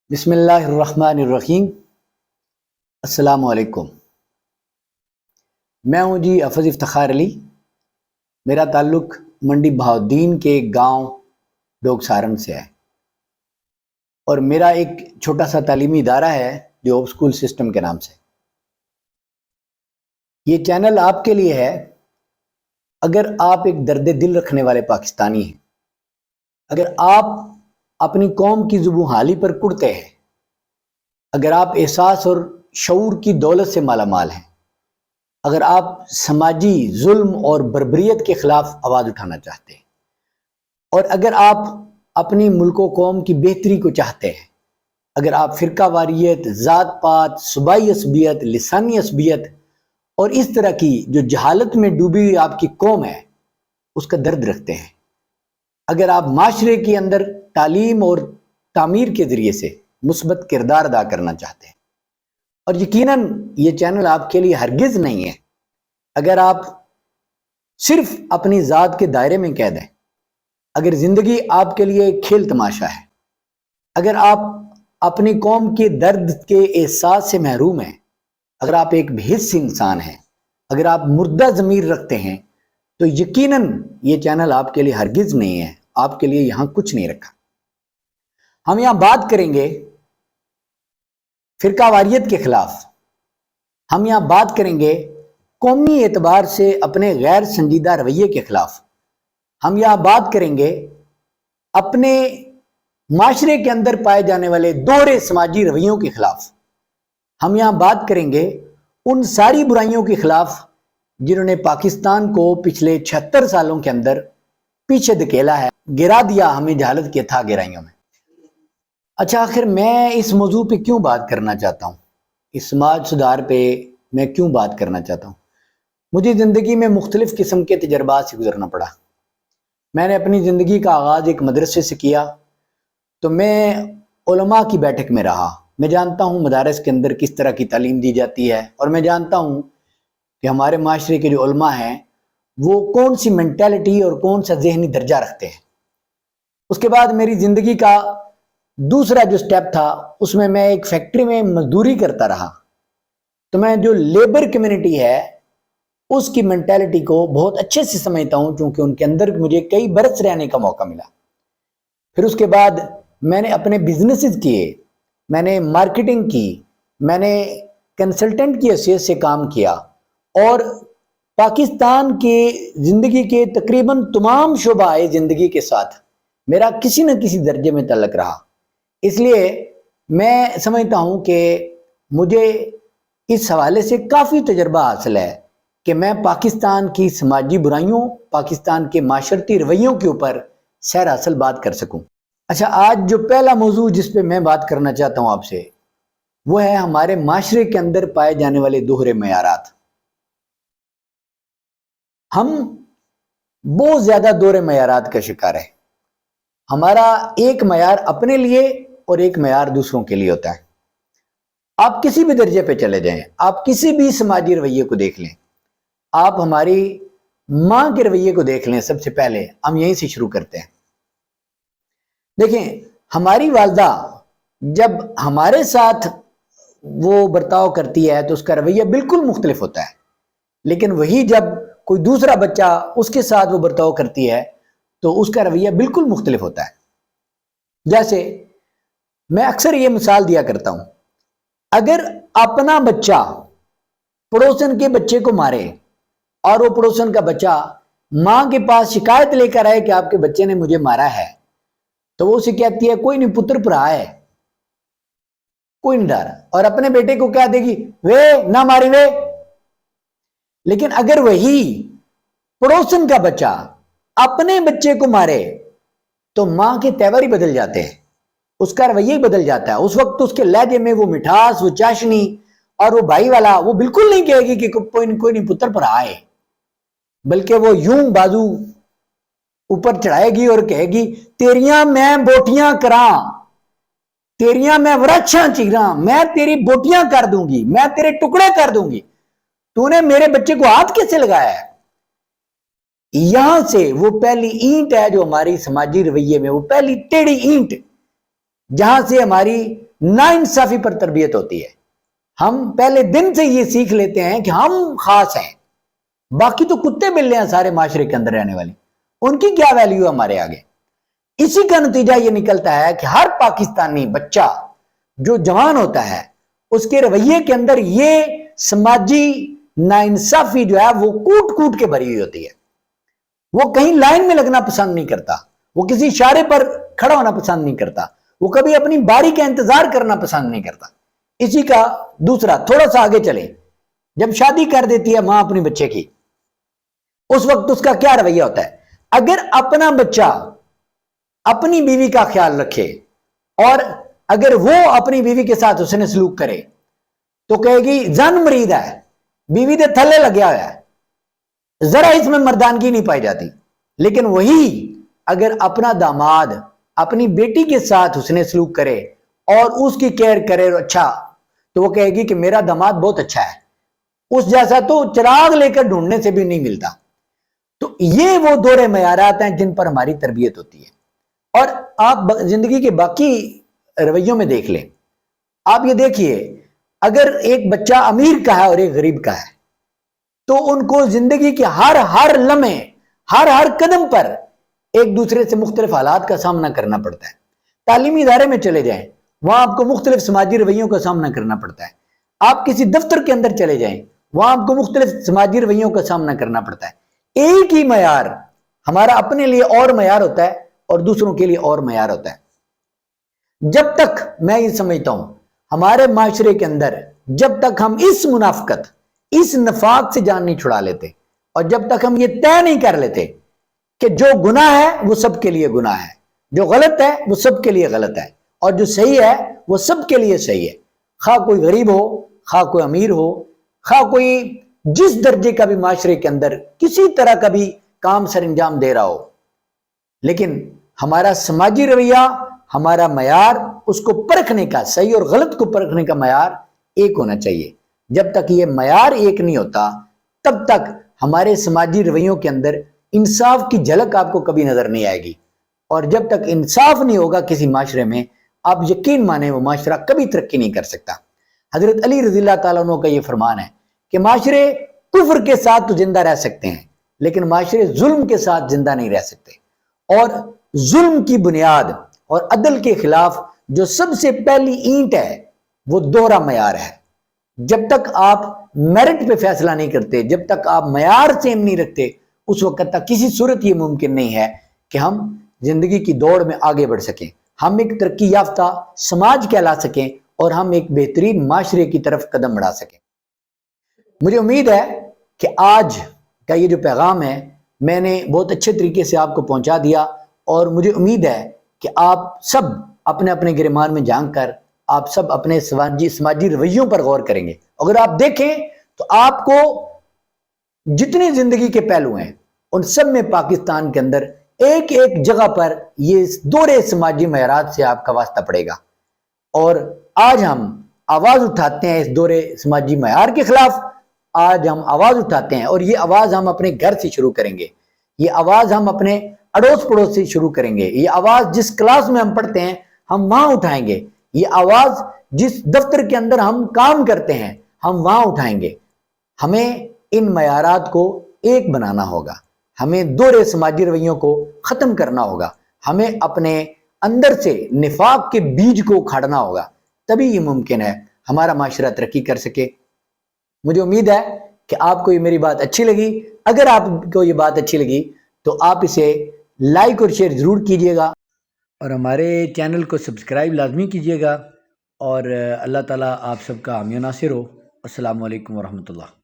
بسم اللہ الرحمن الرحیم۔ السلام علیکم۔ میں ہوں جی حافظ افتخار علی۔ میرا تعلق منڈی بہاؤالدین کے گاؤں ڈوگ سارنگ سے ہے، اور میرا ایک چھوٹا سا تعلیمی ادارہ ہے جو ہوپ اسکول سسٹم کے نام سے۔ یہ چینل آپ کے لیے ہے اگر آپ ایک درد دل رکھنے والے پاکستانی ہیں، اگر آپ اپنی قوم کی زبوں حالی پر کڑتے ہیں، اگر آپ احساس اور شعور کی دولت سے مالا مال ہیں، اگر آپ سماجی ظلم اور بربریت کے خلاف آواز اٹھانا چاہتے ہیں، اور اگر آپ اپنی ملک و قوم کی بہتری کو چاہتے ہیں، اگر آپ فرقہ واریت، ذات پات، صوبائی عصبیت، لسانی عصبیت اور اس طرح کی جو جہالت میں ڈوبی ہوئی آپ کی قوم ہے اس کا درد رکھتے ہیں، اگر آپ معاشرے کے اندر تعلیم اور تعمیر کے ذریعے سے مثبت کردار ادا کرنا چاہتے ہیں، اور یقیناً یہ چینل آپ کے لیے ہرگز نہیں ہے اگر آپ صرف اپنی ذات کے دائرے میں قید ہیں، اگر زندگی آپ کے لیے ایک کھیل تماشا ہے، اگر آپ اپنی قوم کے درد کے احساس سے محروم ہیں، اگر آپ ایک بے حس انسان ہیں، اگر آپ مردہ ضمیر رکھتے ہیں، تو یقیناً یہ چینل آپ کے لیے ہرگز نہیں ہے، آپ کے لیے یہاں کچھ نہیں رکھا۔ ہم یہاں بات کریں گے فرقہ واریت کے خلاف، ہم یہاں بات کریں گے قومی اعتبار سے اپنے غیر سنجیدہ رویے کے خلاف، ہم یہاں بات کریں گے اپنے معاشرے کے اندر پائے جانے والے دوہرے سماجی رویوں کے خلاف، ہم یہاں بات کریں گے ان ساری برائیوں کے خلاف جنہوں نے پاکستان کو پچھلے 76 سالوں کے اندر پیچھے دھکیلا ہے، گرا دیا ہمیں جہالت کے تھا گہرائیوں میں۔ اچھا، آخر میں اس موضوع پہ کیوں بات کرنا چاہتا ہوں، اس سماج سدھار پہ میں کیوں بات کرنا چاہتا ہوں؟ مجھے زندگی میں مختلف قسم کے تجربات سے گزرنا پڑا۔ میں نے اپنی زندگی کا آغاز ایک مدرسے سے کیا، تو میں علماء کی بیٹھک میں رہا، میں جانتا ہوں مدارس کے اندر کس طرح کی تعلیم دی جاتی ہے، اور میں جانتا ہوں کہ ہمارے معاشرے کے جو علماء ہیں وہ کون سی مینٹیلٹی اور کون سا ذہنی درجہ رکھتے ہیں۔ اس کے بعد میری زندگی کا دوسرا جو سٹیپ تھا، اس میں ایک فیکٹری میں مزدوری کرتا رہا، تو میں جو لیبر کمیونٹی ہے اس کی مینٹیلٹی کو بہت اچھے سے سمجھتا ہوں، کیونکہ ان کے اندر مجھے کئی برس رہنے کا موقع ملا۔ پھر اس کے بعد میں نے اپنے بزنسز کیے، میں نے مارکیٹنگ کی، میں نے کنسلٹنٹ کی حیثیت سے کام کیا، اور پاکستان کے زندگی کے تقریباً تمام شعبہ زندگی کے ساتھ میرا کسی نہ کسی درجے میں تعلق رہا۔ اس لیے میں سمجھتا ہوں کہ مجھے اس حوالے سے کافی تجربہ حاصل ہے کہ میں پاکستان کی سماجی برائیوں، پاکستان کے معاشرتی رویوں کے اوپر سیر حاصل بات کر سکوں۔ اچھا، آج جو پہلا موضوع جس پہ میں بات کرنا چاہتا ہوں آپ سے، وہ ہے ہمارے معاشرے کے اندر پائے جانے والے دوہرے معیارات۔ ہم بہت زیادہ دوہرے معیارات کا شکار ہے۔ ہمارا ایک معیار اپنے لیے اور ایک معیار دوسروں کے لیے ہوتا ہے۔ آپ کسی بھی درجے پہ چلے جائیں، آپ کسی بھی سماجی رویے کو دیکھ لیں، آپ ہماری ماں کے رویے کو دیکھ لیں، سب سے پہلے ہم یہیں سے شروع کرتے ہیں۔ دیکھیں، ہماری والدہ جب ہمارے ساتھ وہ برتاؤ کرتی ہے تو اس کا رویہ بالکل مختلف ہوتا ہے، لیکن وہی جب کوئی دوسرا بچہ اس کے ساتھ وہ برتاؤ کرتی ہے تو اس کا رویہ بالکل مختلف ہوتا ہے۔ جیسے میں اکثر یہ مثال دیا کرتا ہوں، اگر اپنا بچہ پڑوسن کے بچے کو مارے اور وہ پڑوسن کا بچہ ماں کے پاس شکایت لے کر آئے کہ آپ کے بچے نے مجھے مارا ہے، تو وہ اسے کہتی ہے کوئی نہیں پتر پرا ہے، کوئی نہیں ڈر، اور اپنے بیٹے کو کہہ دے گی وے نہ ماری وے۔ لیکن اگر وہی پڑوسن کا بچہ اپنے بچے کو مارے تو ماں کے تیور ہی بدل جاتے ہیں، اس کا رویہ ہی بدل جاتا ہے۔ اس وقت اس کے لہجے میں وہ مٹھاس، وہ چاشنی اور وہ بھائی والا وہ بالکل نہیں کہے گی کہ کوئی نہیں پتر پر آئے، بلکہ وہ یوں بازو اوپر چڑھائے گی اور کہے گی تیریاں میں بوٹیاں کراں، تیریاں میں ورچھاں چیراں، میں تیری بوٹیاں کر دوں گی، میں تیرے ٹکڑے کر دوں گی، تو نے میرے بچے کو ہاتھ کیسے لگایا ہے؟ یہاں سے وہ پہلی اینٹ ہے جو ہماری سماجی رویے میں، وہ پہلی ٹیڑھی اینٹ جہاں سے ہماری ناانصافی پر تربیت ہوتی ہے۔ ہم پہلے دن سے یہ سیکھ لیتے ہیں کہ ہم خاص ہیں، باقی تو کتے بلے ہیں سارے معاشرے کے اندر رہنے والے، ان کی کیا ویلیو ہے ہمارے آگے۔ اسی کا نتیجہ یہ نکلتا ہے کہ ہر پاکستانی بچہ جو جوان ہوتا ہے اس کے رویے کے اندر یہ سماجی ناانصافی جو ہے وہ کوٹ کوٹ کے بھری ہوئی ہوتی ہے۔ وہ کہیں لائن میں لگنا پسند نہیں کرتا، وہ کسی اشارے پر کھڑا ہونا پسند نہیں کرتا، وہ کبھی اپنی باری کا انتظار کرنا پسند نہیں کرتا۔ اسی کا دوسرا تھوڑا سا آگے چلے، جب شادی کر دیتی ہے ماں اپنی بچے کی، اس وقت اس کا کیا رویہ ہوتا ہے؟ اگر اپنا بچہ اپنی بیوی کا خیال رکھے اور اگر وہ اپنی بیوی کے ساتھ حسن سلوک کرے تو کہے گی زن مرید ہے، بیوی دے تھلے لگیا ہوا ہے، ذرا اس میں مردانگی نہیں پائی جاتی۔ لیکن وہی اگر اپنا داماد اپنی بیٹی کے ساتھ حسن سلوک کرے اور اس کی کیئر کرے اچھا، تو وہ کہے گی کہ میرا داماد بہت اچھا ہے، اس جیسا تو چراغ لے کر ڈھونڈنے سے بھی نہیں ملتا۔ تو یہ وہ دور معیارات ہیں جن پر ہماری تربیت ہوتی ہے۔ اور آپ زندگی کے باقی رویوں میں دیکھ لیں، آپ یہ دیکھیے اگر ایک بچہ امیر کا ہے اور ایک غریب کا ہے تو ان کو زندگی کے ہر لمحے ہر قدم پر ایک دوسرے سے مختلف حالات کا سامنا کرنا پڑتا ہے۔ تعلیمی ادارے میں چلے جائیں، وہاں آپ کو مختلف سماجی رویوں کا سامنا کرنا پڑتا ہے۔ آپ کسی دفتر کے اندر چلے جائیں، وہاں آپ کو مختلف سماجی رویوں کا سامنا کرنا پڑتا ہے۔ ایک ہی معیار ہمارا اپنے لیے اور معیار ہوتا ہے اور دوسروں کے لیے اور معیار ہوتا ہے۔ جب تک میں یہ سمجھتا ہوں ہمارے معاشرے کے اندر جب تک ہم اس منافقت، اس نفاق سے جان نہیں چھڑا لیتے اور جب تک ہم یہ طے نہیں کر لیتے کہ جو گناہ ہے وہ سب کے لیے گناہ ہے، جو غلط ہے وہ سب کے لیے غلط ہے، اور جو صحیح ہے وہ سب کے لیے صحیح ہے، خواہ کوئی غریب ہو، خواہ کوئی امیر ہو، خواہ کوئی جس درجے کا بھی معاشرے کے اندر کسی طرح کا بھی کام سر انجام دے رہا ہو، لیکن ہمارا سماجی رویہ، ہمارا معیار، اس کو پرکھنے کا، صحیح اور غلط کو پرکھنے کا معیار ایک ہونا چاہیے۔ جب تک یہ معیار ایک نہیں ہوتا تب تک ہمارے سماجی رویوں کے اندر انصاف کی جھلک آپ کو کبھی نظر نہیں آئے گی، اور جب تک انصاف نہیں ہوگا کسی معاشرے میں، آپ یقین مانیں وہ معاشرہ کبھی ترقی نہیں کر سکتا۔ حضرت علی رضی اللہ تعالیٰ عنہ کا یہ فرمان ہے کہ معاشرے کفر کے ساتھ تو زندہ رہ سکتے ہیں لیکن معاشرے ظلم کے ساتھ زندہ نہیں رہ سکتے، اور ظلم کی بنیاد اور عدل کے خلاف جو سب سے پہلی اینٹ ہے وہ دوہرا معیار ہے۔ جب تک آپ میرٹ پہ فیصلہ نہیں کرتے، جب تک آپ معیار سیم نہیں رکھتے، اس وقت تک کسی صورت یہ ممکن نہیں ہے کہ ہم زندگی کی دوڑ میں آگے بڑھ سکیں، ہم ایک ترقی یافتہ سماج کہلا سکیں اور ہم ایک بہترین معاشرے کی طرف قدم بڑھا سکیں۔ مجھے امید ہے کہ آج کا یہ جو پیغام ہے میں نے بہت اچھے طریقے سے آپ کو پہنچا دیا، اور مجھے امید ہے کہ آپ سب اپنے اپنے گریمان میں جھانک کر آپ سب اپنے سماجی رویوں پر غور کریں گے۔ اگر آپ دیکھیں تو آپ کو جتنی زندگی کے پہلو ہیں ان سب میں پاکستان کے اندر ایک ایک جگہ پر یہ دورے سماجی معیارات سے آپ کا واسطہ پڑے گا، اور آج ہم آواز اٹھاتے ہیں اس دورے سماجی معیار کے خلاف۔ آج ہم آواز اٹھاتے ہیں اور یہ آواز ہم اپنے گھر سے شروع کریں گے، یہ آواز ہم اپنے اڑوس پڑوس سے شروع کریں گے، یہ آواز جس کلاس میں ہم پڑھتے ہیں ہم وہاں اٹھائیں گے، یہ آواز جس دفتر کے اندر ہم کام کرتے ہیں ہم وہاں اٹھائیں گے۔ ہمیں ان معیارات کو ایک بنانا ہوگا، ہمیں دورے سماجی رویوں کو ختم کرنا ہوگا، ہمیں اپنے اندر سے نفاق کے بیج کو اکھاڑنا ہوگا، تبھی یہ ممکن ہے ہمارا معاشرہ ترقی کر سکے۔ مجھے امید ہے کہ آپ کو یہ میری بات اچھی لگی۔ اگر آپ کو یہ بات اچھی لگی تو آپ اسے لائک اور شیئر ضرور کیجیے گا، اور ہمارے چینل کو سبسکرائب لازمی کیجیے گا، اور اللہ تعالیٰ آپ سب کا حامی و ناصر ہو۔ السلام علیکم ورحمۃ اللہ۔